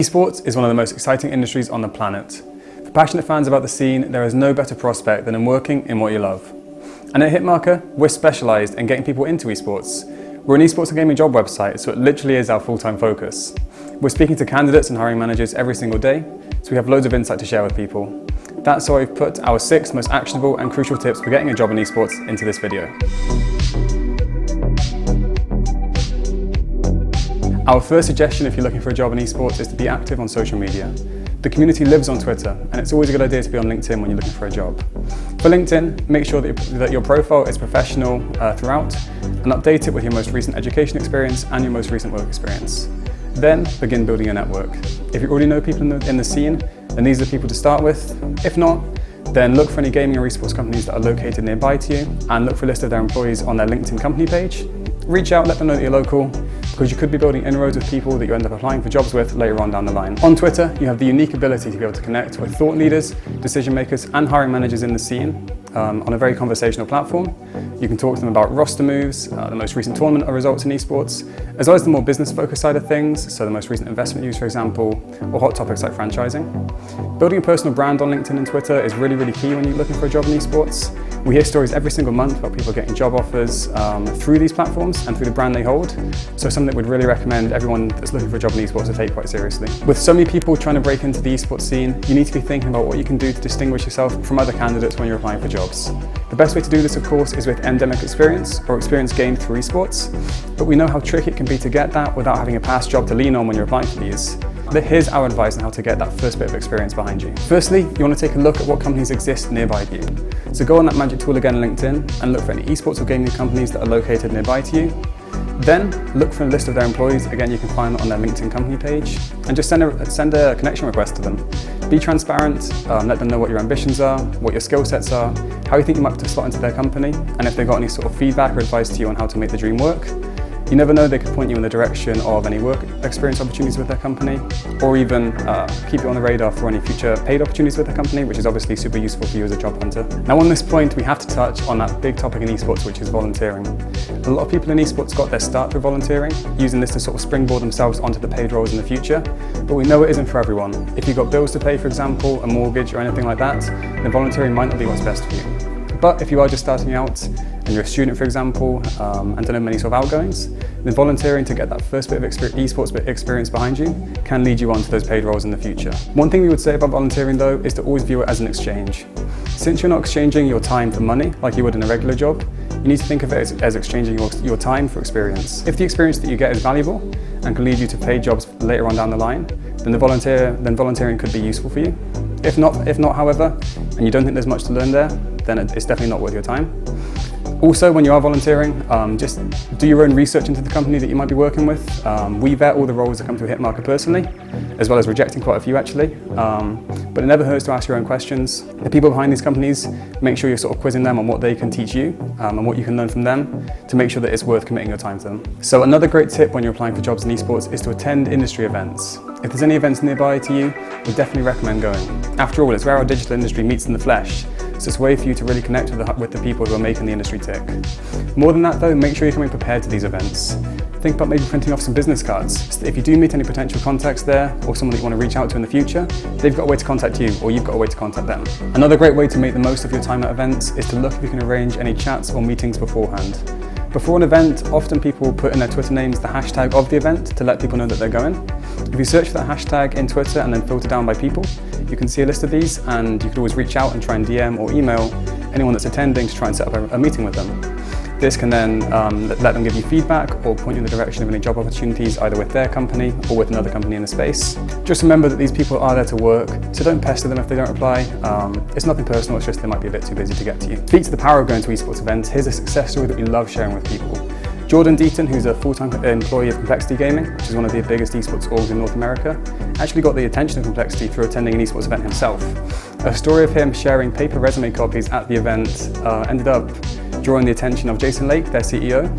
Esports is one of the most exciting industries on the planet. For passionate fans about the scene, there is no better prospect than in working in what you love. And at Hitmarker, we're specialised in getting people into esports. We're an esports and gaming job website, so it literally is our full-time focus. We're speaking to candidates and hiring managers every single day, so we have loads of insight to share with people. That's why we've put our 6 most actionable and crucial tips for getting a job in esports into this video. Our first suggestion if you're looking for a job in esports is to be active on social media. The community lives on Twitter, and it's always a good idea to be on LinkedIn when you're looking for a job. For LinkedIn, make sure that your profile is professional throughout, and update it with your most recent education experience and your most recent work experience. Then begin building your network. If you already know people in the scene, then these are the people to start with. If not, then look for any gaming or esports companies that are located nearby to you, and look for a list of their employees on their LinkedIn company page. Reach out, let them know that you're local, because you could be building inroads with people that you end up applying for jobs with later on down the line. On Twitter, you have the unique ability to be able to connect with thought leaders, decision makers, and hiring managers in the scene on a very conversational platform. You can talk to them about roster moves, the most recent tournament results in esports, as well as the more business-focused side of things, so the most recent investment news, for example, or hot topics like franchising. Building a personal brand on LinkedIn and Twitter is really, really key when you're looking for a job in esports. We hear stories every single month about people getting job offers through these platforms and through the brand they hold, so something that we'd really recommend everyone that's looking for a job in esports to take quite seriously. With so many people trying to break into the esports scene, you need to be thinking about what you can do to distinguish yourself from other candidates when you're applying for jobs. The best way to do this, of course, is with endemic experience or experience gained through esports, but we know how tricky it can be to get that without having a past job to lean on when you're applying for these. Here's our advice on how to get that first bit of experience behind you. Firstly, you want to take a look at what companies exist nearby to you. So go on that magic tool again on LinkedIn and look for any esports or gaming companies that are located nearby to you. Then look for a list of their employees. Again, you can find that on their LinkedIn company page, and just send a connection request to them. Be transparent, let them know what your ambitions are, what your skill sets are, how you think you might have to slot into their company, and if they've got any sort of feedback or advice to you on how to make the dream work. You never know, they could point you in the direction of any work experience opportunities with their company, or even keep you on the radar for any future paid opportunities with their company, which is obviously super useful for you as a job hunter. Now on this point, we have to touch on that big topic in esports, which is volunteering. A lot of people in esports got their start through volunteering, using this to sort of springboard themselves onto the paid roles in the future, but we know it isn't for everyone. If you've got bills to pay, for example, a mortgage or anything like that, then volunteering might not be what's best for you. But if you are just starting out, and you're a student, for example, and don't have many sort of outgoings, then volunteering to get that first bit of esports experience behind you can lead you on to those paid roles in the future. One thing we would say about volunteering though is to always view it as an exchange. Since you're not exchanging your time for money like you would in a regular job, you need to think of it as exchanging your time for experience. If the experience that you get is valuable and can lead you to paid jobs later on down the line, then volunteering could be useful for you. If not, however, and you don't think there's much to learn there, then it's definitely not worth your time. Also, when you are volunteering, just do your own research into the company that you might be working with. We vet all the roles that come through Hitmarker personally, as well as rejecting quite a few actually. But it never hurts to ask your own questions. The people behind these companies, make sure you're sort of quizzing them on what they can teach you and what you can learn from them to make sure that it's worth committing your time to them. So another great tip when you're applying for jobs in esports is to attend industry events. If there's any events nearby to you, we definitely recommend going. After all, it's where our digital industry meets in the flesh. So it's a way for you to really connect with the people who are making the industry tick. More than that though, make sure you're coming prepared to these events. Think about maybe printing off some business cards, so that if you do meet any potential contacts there, or someone that you want to reach out to in the future, they've got a way to contact you, or you've got a way to contact them. Another great way to make the most of your time at events is to look if you can arrange any chats or meetings beforehand. Before an event, often people put in their Twitter names the hashtag of the event to let people know that they're going. If you search for that hashtag in Twitter and then filter down by people, you can see a list of these, and you could always reach out and try and DM or email anyone that's attending to try and set up a meeting with them. This can then let them give you feedback or point you in the direction of any job opportunities either with their company or with another company in the space. Just remember that these people are there to work, so don't pester them if they don't reply. It's nothing personal, it's just they might be a bit too busy to get to you. Speak to the power of going to esports events. Here's a success story that we love sharing with people. Jordan Deaton, who's a full-time employee of Complexity Gaming, which is one of the biggest esports orgs in North America, actually got the attention of Complexity through attending an esports event himself. A story of him sharing paper resume copies at the event ended up drawing the attention of Jason Lake, their CEO.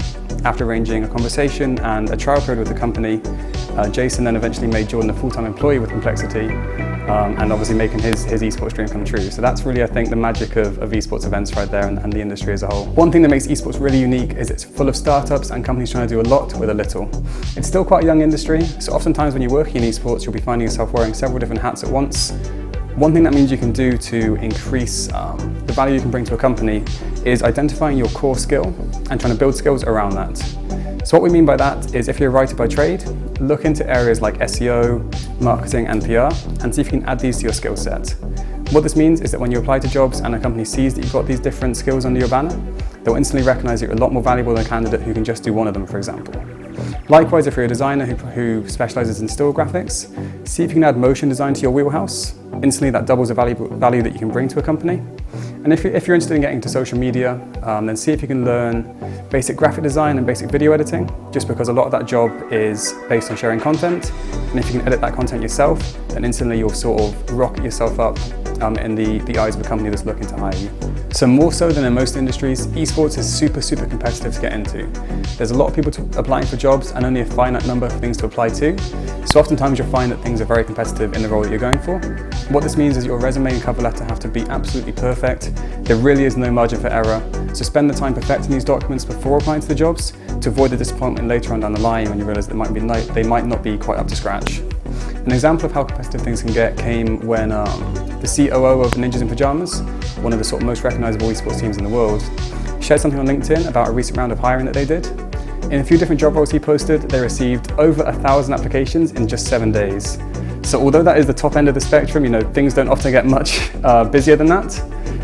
After arranging a conversation and a trial period with the company, Jason then eventually made Jordan a full-time employee with Complexity, and obviously making his esports dream come true. So that's really, I think, the magic of esports events right there, and the industry as a whole. One thing that makes esports really unique is it's full of startups and companies trying to do a lot with a little. It's still quite a young industry, so oftentimes when you're working in esports, you'll be finding yourself wearing several different hats at once. One thing that means you can do to increase the value you can bring to a company is identifying your core skill and trying to build skills around that. So what we mean by that is, if you're a writer by trade, look into areas like SEO, marketing and PR, and see if you can add these to your skill set. What this means is that when you apply to jobs and a company sees that you've got these different skills under your banner, they'll instantly recognize you're a lot more valuable than a candidate who can just do one of them, for example. Likewise, if you're a designer who specializes in still graphics, see if you can add motion design to your wheelhouse. Instantly that doubles the value that you can bring to a company. And if you're interested in getting into social media, then see if you can learn basic graphic design and basic video editing, just because a lot of that job is based on sharing content. And if you can edit that content yourself, then instantly you'll sort of rocket yourself up in the eyes of a company that's looking to hire you. So more so than in most industries, esports is super competitive to get into. There's a lot of people applying for jobs and only a finite number of things to apply to. So oftentimes you'll find that things are very competitive in the role that you're going for. What this means is your resume and cover letter have to be absolutely perfect. There really is no margin for error. So spend the time perfecting these documents before applying to the jobs to avoid the disappointment later on down the line when you realize they might not be quite up to scratch. An example of how competitive things can get came when the COO of Ninjas in Pajamas, one of the sort of most recognizable esports teams in the world, shared something on LinkedIn about a recent round of hiring that they did. In a few different job roles he posted, they received over 1,000 applications in just 7 days. So although that is the top end of the spectrum, things don't often get much busier than that.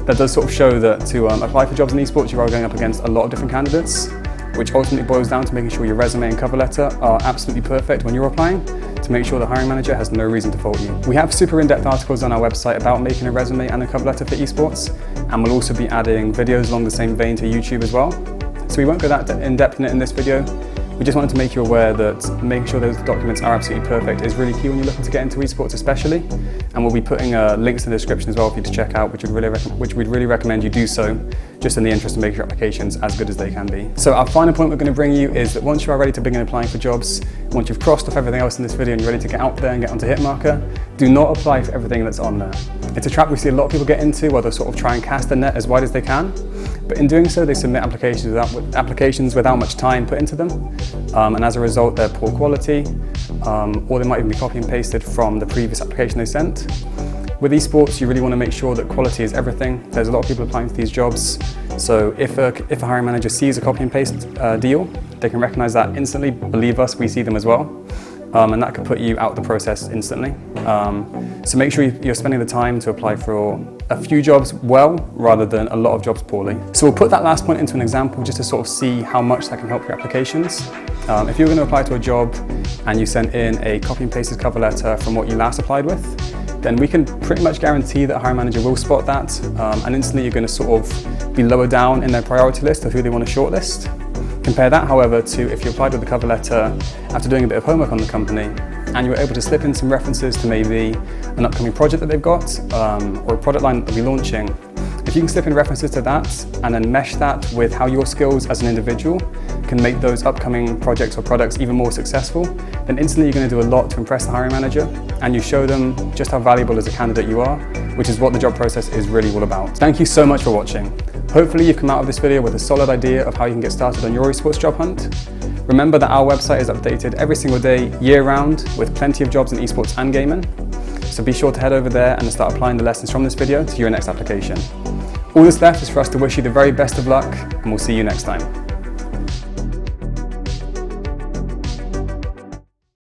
That does sort of show that to apply for jobs in esports, you are going up against a lot of different candidates, which ultimately boils down to making sure your resume and cover letter are absolutely perfect when you're applying, to make sure the hiring manager has no reason to fault you. We have super in-depth articles on our website about making a resume and a cover letter for esports, and we'll also be adding videos along the same vein to YouTube as well. So we won't go that in-depth in this video. We just wanted to make you aware that making sure those documents are absolutely perfect is really key when you're looking to get into esports especially. And we'll be putting links in the description as well for you to check out, which we'd really recommend you do so, just in the interest of making your applications as good as they can be. So our final point we're going to bring you is that once you are ready to begin applying for jobs, once you've crossed off everything else in this video and you're ready to get out there and get onto Hitmarker, do not apply for everything that's on there. It's a trap we see a lot of people get into, where they'll sort of try and cast the net as wide as they can. But in doing so, they submit applications without much time put into them. And as a result, they're poor quality, or they might even be copy and pasted from the previous application they sent. With esports, you really want to make sure that quality is everything. There's a lot of people applying to these jobs. So if a hiring manager sees a copy and paste deal, they can recognize that instantly. Believe us, we see them as well. And that could put you out of the process instantly. So make sure you're spending the time to apply for a few jobs well, rather than a lot of jobs poorly. So we'll put that last point into an example just to sort of see how much that can help your applications. If you're going to apply to a job and you sent in a copy and pasted cover letter from what you last applied with, then we can pretty much guarantee that a hiring manager will spot that, and instantly you're going to sort of be lower down in their priority list of who they want to shortlist. Compare that, however, to if you applied with a cover letter after doing a bit of homework on the company, and you were able to slip in some references to maybe an upcoming project that they've got, or a product line that they'll be launching. If you can slip in references to that and then mesh that with how your skills as an individual can make those upcoming projects or products even more successful, then instantly you're going to do a lot to impress the hiring manager, and you show them just how valuable as a candidate you are, which is what the job process is really all about. Thank you so much for watching. Hopefully you've come out of this video with a solid idea of how you can get started on your esports job hunt. Remember that our website is updated every single day, year-round, with plenty of jobs in esports and gaming. So be sure to head over there and start applying the lessons from this video to your next application. All that's left is for us to wish you the very best of luck, and we'll see you next time.